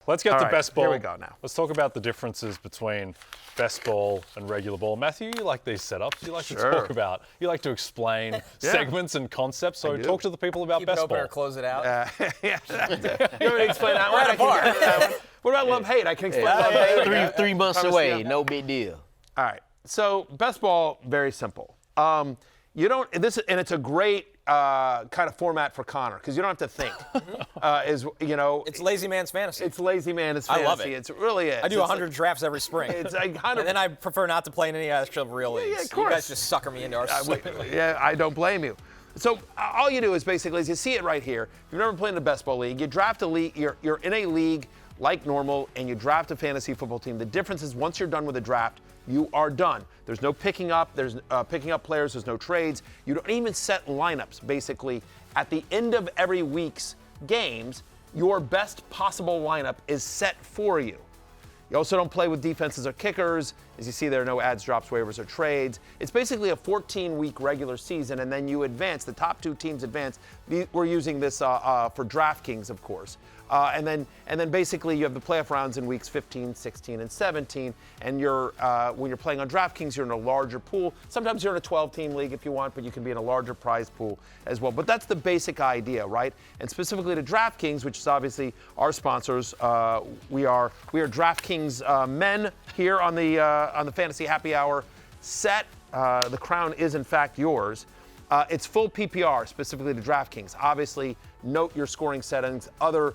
Let's get to best ball. Here we go now. Let's talk about the differences between best ball and regular ball. Matthew, you like these setups. You like to talk about, you like to explain segments and concepts. So talk to the people about Keep best it open ball. or close it out. You want me to explain that one? We're at a bar. What about love-hate? I can explain love-hate. Three months away, no big deal. All right. So best ball, very simple. You don't. And it's a great kind of format for Connor because you don't have to think. It's lazy man's fantasy. It's lazy man's fantasy. I love it. It's really is. I do 100 drafts every spring. It's 100. And then I prefer not to play in any actual real leagues. Yeah, of course. You guys just sucker me into our stupid league. Yeah, I don't blame you. So all you do is basically, as you see it right here, if you've never played in a best ball league, you draft a league. You're in a league like normal, and you draft a fantasy football team. The difference is once you're done with the draft, you are done. There's no picking up. There's picking up players. There's no trades. You don't even set lineups. Basically, at the end of every week's games, your best possible lineup is set for you. You also don't play with defenses or kickers. As you see, there are no ads, drops, waivers, or trades. It's basically a 14-week regular season, and then you advance. The top two teams advance. We're using this for DraftKings, of course. And then basically you have the playoff rounds in weeks 15, 16, and 17. And when you're playing on DraftKings, you're in a larger pool. Sometimes you're in a 12-team league if you want, but you can be in a larger prize pool as well. But that's the basic idea, right? And specifically to DraftKings, which is obviously our sponsors, we are DraftKings men here on the Fantasy Happy Hour set. The crown is in fact yours. It's full PPR specifically to DraftKings. Obviously, note your scoring settings. Other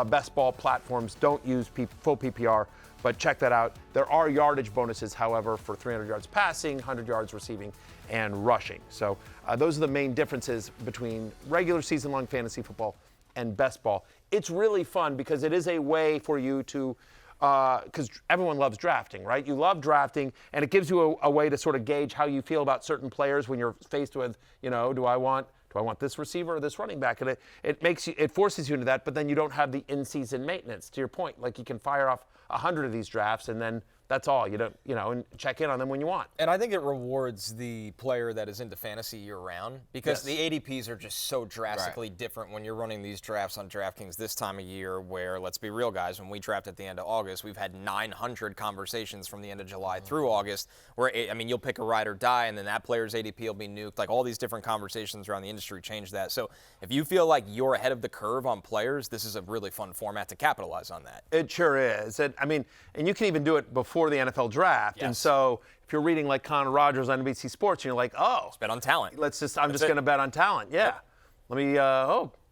best ball platforms don't use full PPR, but check that out. There are yardage bonuses, however, for 300 yards passing, 100 yards receiving, and rushing. So those are the main differences between regular season-long fantasy football and best ball. It's really fun because it is a way for you to, because everyone loves drafting, right? You love drafting, and it gives you a way to sort of gauge how you feel about certain players when you're faced with, do I want this receiver or this running back? And it forces you into that, but then you don't have the in-season maintenance. To your point, like you can fire off 100 of these drafts, and then that's all. You don't, and check in on them when you want. And I think it rewards the player that is into fantasy year-round because the ADPs are just so drastically different when you're running these drafts on DraftKings this time of year where, let's be real, guys, when we draft at the end of August, we've had 900 conversations from the end of July through August where, you'll pick a ride or die, and then that player's ADP will be nuked. Like, all these different conversations around the industry change that. So if you feel like you're ahead of the curve on players, this is a really fun format to capitalize on that. It sure is. And you can even do it before the NFL draft. Yes. And so if you're reading like Connor Rogers on NBC Sports, and you're like, let's bet on talent. I'm just going to bet on talent. Yeah. Yep. Let me,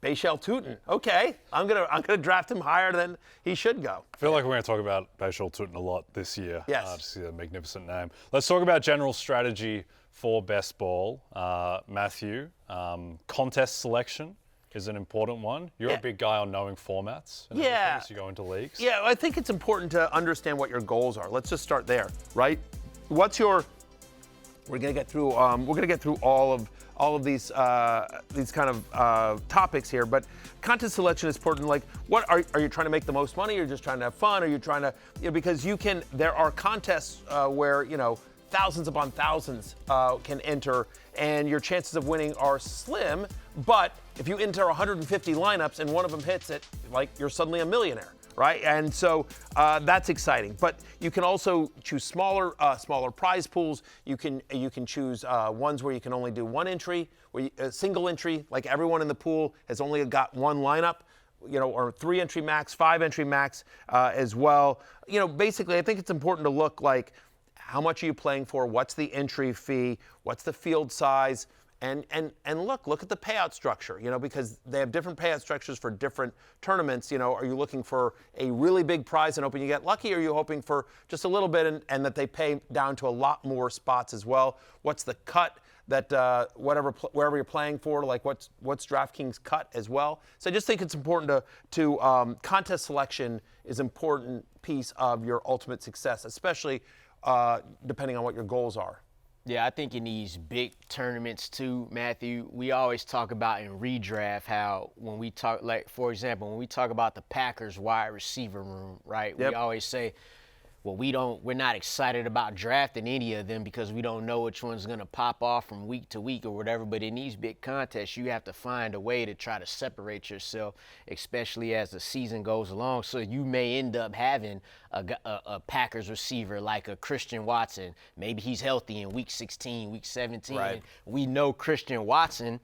Bayshell Tootin. Okay. I'm gonna draft him higher than he should go. I feel like we're going to talk about Bayshell Tootin a lot this year. Yes. To see a magnificent name. Let's talk about general strategy for best ball. Matthew, contest selection is an important one. You're a big guy on knowing formats. And everything as you go into leagues. Yeah, I think it's important to understand what your goals are. Let's just start there, right? We're gonna get through all of these kind of topics here, but contest selection is important. Like, what are you trying to make the most money? You're just trying to have fun? Are you trying to, because there are contests where thousands upon thousands can enter, and your chances of winning are slim. But if you enter 150 lineups and one of them hits it, like, you're suddenly a millionaire, right? And so that's exciting. But you can also choose smaller prize pools. You can choose ones where you can only do one entry, a single entry, like everyone in the pool has only got one lineup. Or 3 entry max, 5 entry max as well. Basically, I think it's important to look like, how much are you playing for? What's the entry fee? What's the field size? And look at the payout structure, because they have different payout structures for different tournaments. Are you looking for a really big prize and hoping you get lucky? Or are you hoping for just a little bit and that they pay down to a lot more spots as well? What's the cut that wherever you're playing for, like what's DraftKings cut as well? So I just think it's important to contest selection is an important piece of your ultimate success, especially depending on what your goals are. Yeah, I think in these big tournaments too, Matthew, we always talk about in redraft how when we talk, like, for example, when we talk about the Packers wide receiver room, right? Yep. We always say, we're not excited about drafting any of them because we don't know which one's going to pop off from week to week or whatever. But in these big contests, you have to find a way to try to separate yourself, especially as the season goes along. So you may end up having a Packers receiver like a Christian Watson. Maybe he's healthy in week 16, week 17. Right. And we know Christian Watson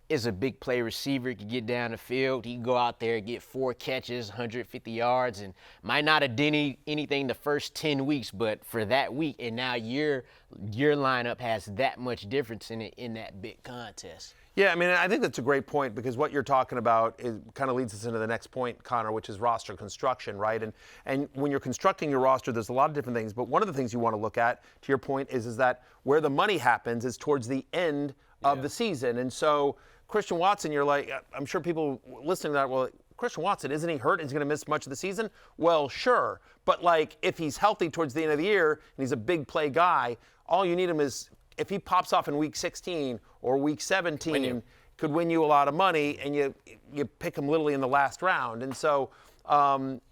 is a big play receiver. He can get down the field. He can go out there and get 4 catches, 150 yards, and might not have done anything the first 10 weeks, but for that week, and now your lineup has that much difference in it in that big contest. Yeah, I mean, I think that's a great point because what you're talking about kind of leads us into the next point, Connor, which is roster construction, right? And when you're constructing your roster, there's a lot of different things, but one of the things you want to look at, to your point, is that where the money happens is towards the end of the season. And so Christian Watson, you're like, I'm sure people listening to that, well, Christian Watson, isn't he hurt? Is he going to miss much of the season? Well, sure. But, like, if he's healthy towards the end of the year and he's a big play guy, all you need him is, if he pops off in week 16 or week 17, could win you a lot of money, and you pick him literally in the last round. And so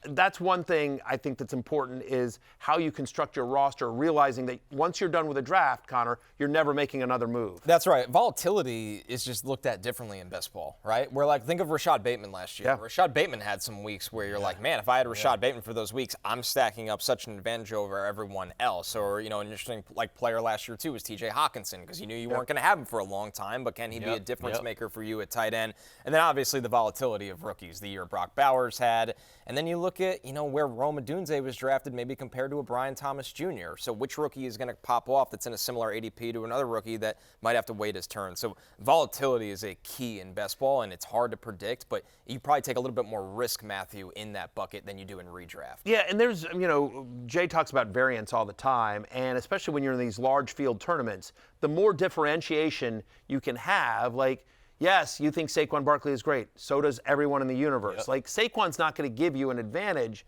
that's one thing I think that's important is how you construct your roster, realizing that once you're done with a draft, Connor, you're never making another move. That's right. Volatility is just looked at differently in best ball, right? Where, like, think of Rashad Bateman last year. Yeah. Rashad Bateman had some weeks where you're like, man, if I had Rashad Bateman for those weeks, I'm stacking up such an advantage over everyone else. Or, you know, an interesting player last year too was T.J. Hawkinson because you knew you weren't going to have him for a long time, but can he be a difference maker for you at tight end? And then obviously the volatility of rookies, the year Brock Bowers had. And then you look at, you know, where Rome Odunze was drafted maybe compared to a Brian Thomas Jr. So which rookie is going to pop off that's in a similar ADP to another rookie that might have to wait his turn? So volatility is a key in best ball, and it's hard to predict, but you probably take a little bit more risk, Matthew, in that bucket than you do in redraft. Yeah, and there's, you know, Jay talks about variance all the time, and especially when you're in these large field tournaments, the more differentiation you can have, like, yes, you think Saquon Barkley is great. So does everyone in the universe. Yep. Like, Saquon's not going to give you an advantage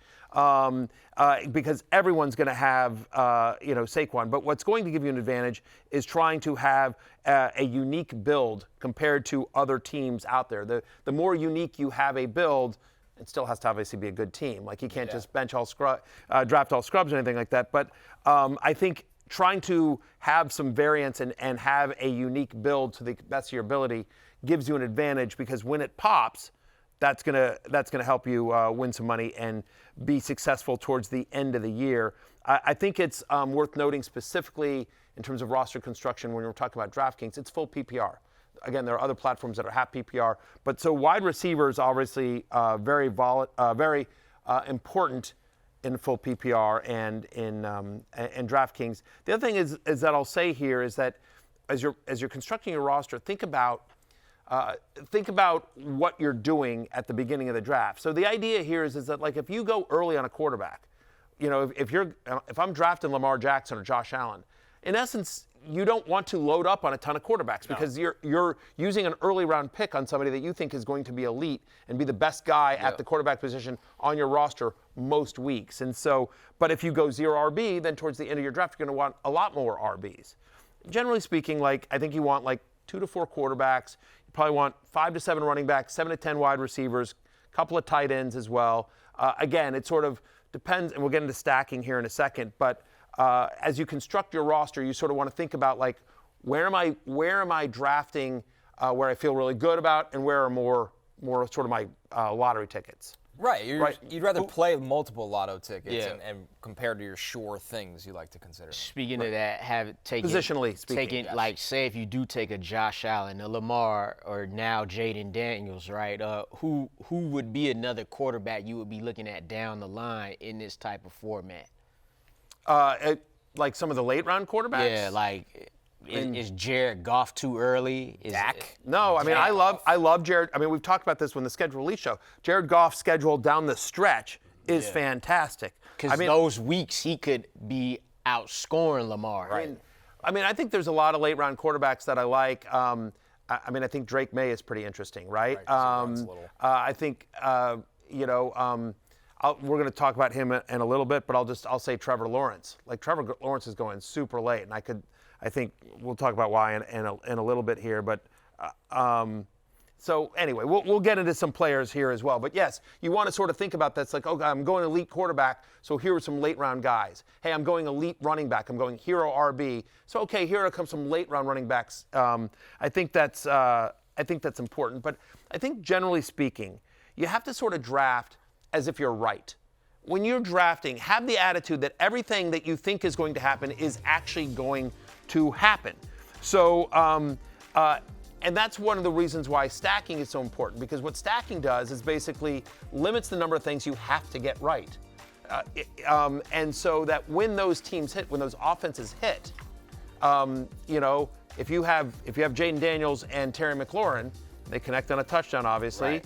because everyone's going to have, Saquon. But what's going to give you an advantage is trying to have a unique build compared to other teams out there. The more unique you have a build, it still has to obviously be a good team. Like, you can't just draft all scrubs or anything like that. But I think trying to have some variance and have a unique build to the best of your ability gives you an advantage because when it pops, that's gonna help you win some money and be successful towards the end of the year. I think it's worth noting specifically in terms of roster construction when we're talking about DraftKings, it's full PPR. Again, there are other platforms that are half PPR, but so wide receivers obviously very important in full PPR and in DraftKings. The other thing is that I'll say here is that as you're constructing your roster, think about what you're doing at the beginning of the draft. So the idea here is that, like, if you go early on a quarterback, you know, if I'm drafting Lamar Jackson or Josh Allen, in essence, you don't want to load up on a ton of quarterbacks because you're using an early round pick on somebody that you think is going to be elite and be the best guy at the quarterback position on your roster most weeks. And so, but if you go 0 RB, then towards the end of your draft, you're going to want a lot more RBs. Generally speaking, like, I think you want like 2 to 4 quarterbacks. You probably want 5 to 7 running backs, 7 to 10 wide receivers, a couple of tight ends as well. Again, it sort of depends, and we'll get into stacking here in a second, but as you construct your roster, you sort of want to think about, like, where am I drafting where I feel really good about, and where are more sort of my lottery tickets. Right. You'd rather play multiple lotto tickets and compared to your sure things you like to consider. Speaking of that, positionally speaking, like, say if you do take a Josh Allen, a Lamar, or now Jaden Daniels, right? Who would be another quarterback you would be looking at down the line in this type of format? Like some of the late round quarterbacks? Yeah, like is Jared Goff too early? Dak? No, I mean, I love Jared. I mean, we've talked about this when the schedule release show. Jared Goff's schedule down the stretch is fantastic. Because those weeks he could be outscoring Lamar. Right. I mean, I think there's a lot of late round quarterbacks that I like. I think Drake May is pretty interesting, right? I think, we're going to talk about him in a little bit, but I'll say Trevor Lawrence. Like, Trevor Lawrence is going super late, and I think we'll talk about why in a little bit here. But So anyway, we'll get into some players here as well. But yes, you want to sort of think about that. It's like, oh, I'm going elite quarterback, so here are some late round guys. Hey, I'm going elite running back. I'm going hero RB. So okay, here comes some late round running backs. I think that's important. But I think generally speaking, you have to sort of draft as if you're right. When you're drafting, have the attitude that everything that you think is going to happen is actually going to happen. So. And that's one of the reasons why stacking is so important, because what stacking does is basically limits the number of things you have to get right. And so that when those teams hit, when those offenses hit, if you have Jaden Daniels and Terry McLaurin, they connect on a touchdown, obviously. Right.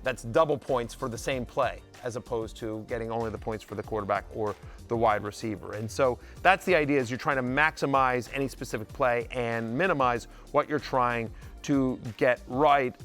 That's double points for the same play, as opposed to getting only the points for the quarterback or the wide receiver. And so that's the idea, is you're trying to maximize any specific play and minimize what you're trying to get right.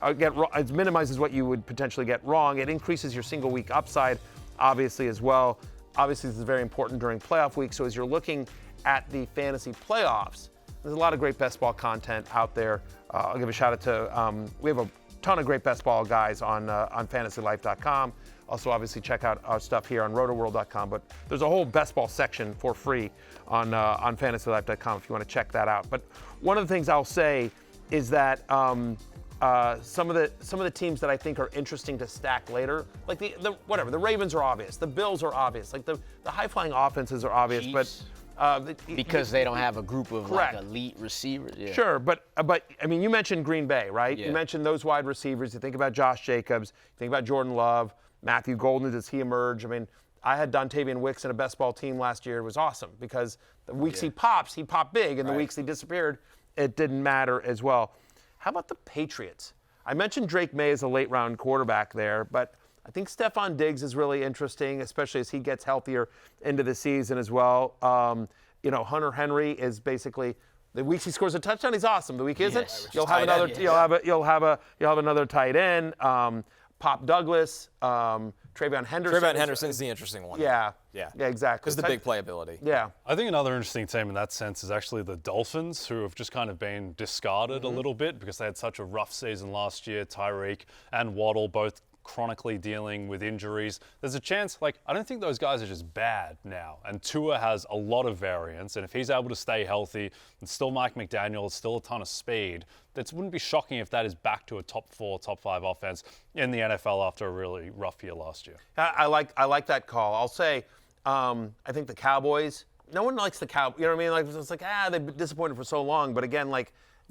It minimizes what you would potentially get wrong. It increases your single week upside, obviously, as well. Obviously, this is very important during playoff week. So as you're looking at the fantasy playoffs, there's a lot of great best ball content out there. I'll give a shout out to, we have a ton of great best ball guys on fantasylife.com. Also, obviously, check out our stuff here on rotoworld.com. But there's a whole best ball section for free on fantasylife.com if you want to check that out. But one of the things I'll say is that some of the teams that I think are interesting to stack later, like the Ravens are obvious, the Bills are obvious, like the high flying offenses are obvious, Chiefs. but Because they don't have a group of Correct. like elite receivers. Yeah. Sure, but I mean, you mentioned Green Bay, right? Yeah. You mentioned those wide receivers. You think about Josh Jacobs. You think about Jordan Love, Matthew Golden. Does he emerge? I mean, I had Dontavian Wicks in a best ball team last year. It was awesome because the weeks he popped big, and the weeks he disappeared, it didn't matter as well. How about the Patriots? I mentioned Drake May as a late round quarterback there, but I think Stephon Diggs is really interesting, especially as he gets healthier into the season as well. Hunter Henry is basically the weeks he scores a touchdown, he's awesome. The week isn't, Yes. you'll have another. You'll have another tight end. Pop Douglas, Travion Henderson. Travion Henderson's the interesting one. Yeah, exactly. Because the big playability. Yeah. I think another interesting team in that sense is actually the Dolphins, who have just kind of been discarded a little bit because they had such a rough season last year. Tyreek and Waddle both chronically dealing with injuries. There's a chance, I don't think those guys are just bad now. And Tua has a lot of variance. And if he's able to stay healthy, and still Mike McDaniel, still a ton of speed, it wouldn't be shocking if that is back to a top 4, top 5 offense in the NFL after a really rough year last year. I like that call. I'll say, I think the Cowboys, no one likes the Cowboys. You know what I mean? It's like, they've been disappointed for so long. But again,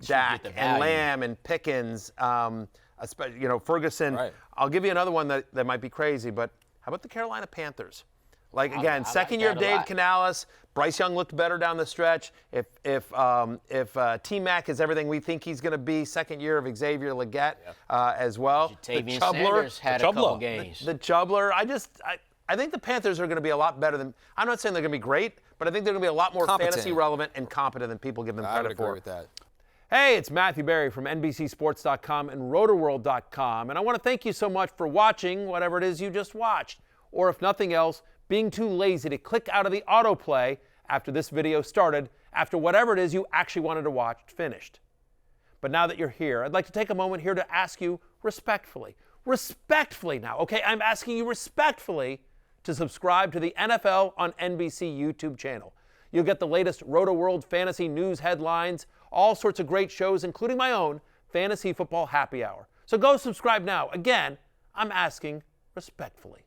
Dak and Lamb and Pickens, Ferguson. Right. I'll give you another one that might be crazy, but how about the Carolina Panthers? I Second year like that a Dave lot. Canales, Bryce Young looked better down the stretch. If T-Mac is everything we think he's going to be, second year of Xavier Legette as well. Jatavian Sanders had a couple games. The Chubbler. I think the Panthers are going to be a lot better than. I'm not saying they're going to be great, but I think they're going to be a lot more fantasy relevant and competent than people give them I would credit for. agree with that. Hey, it's Matthew Berry from NBCSports.com and RotoWorld.com, and I want to thank you so much for watching whatever it is you just watched, or if nothing else, being too lazy to click out of the autoplay after this video started, after whatever it is you actually wanted to watch finished. But now that you're here, I'd like to take a moment here to ask you respectfully now, okay? I'm asking you respectfully to subscribe to the NFL on NBC YouTube channel. You'll get the latest RotoWorld fantasy news headlines, all sorts of great shows, including my own Fantasy Football Happy Hour. So go subscribe now. Again, I'm asking respectfully.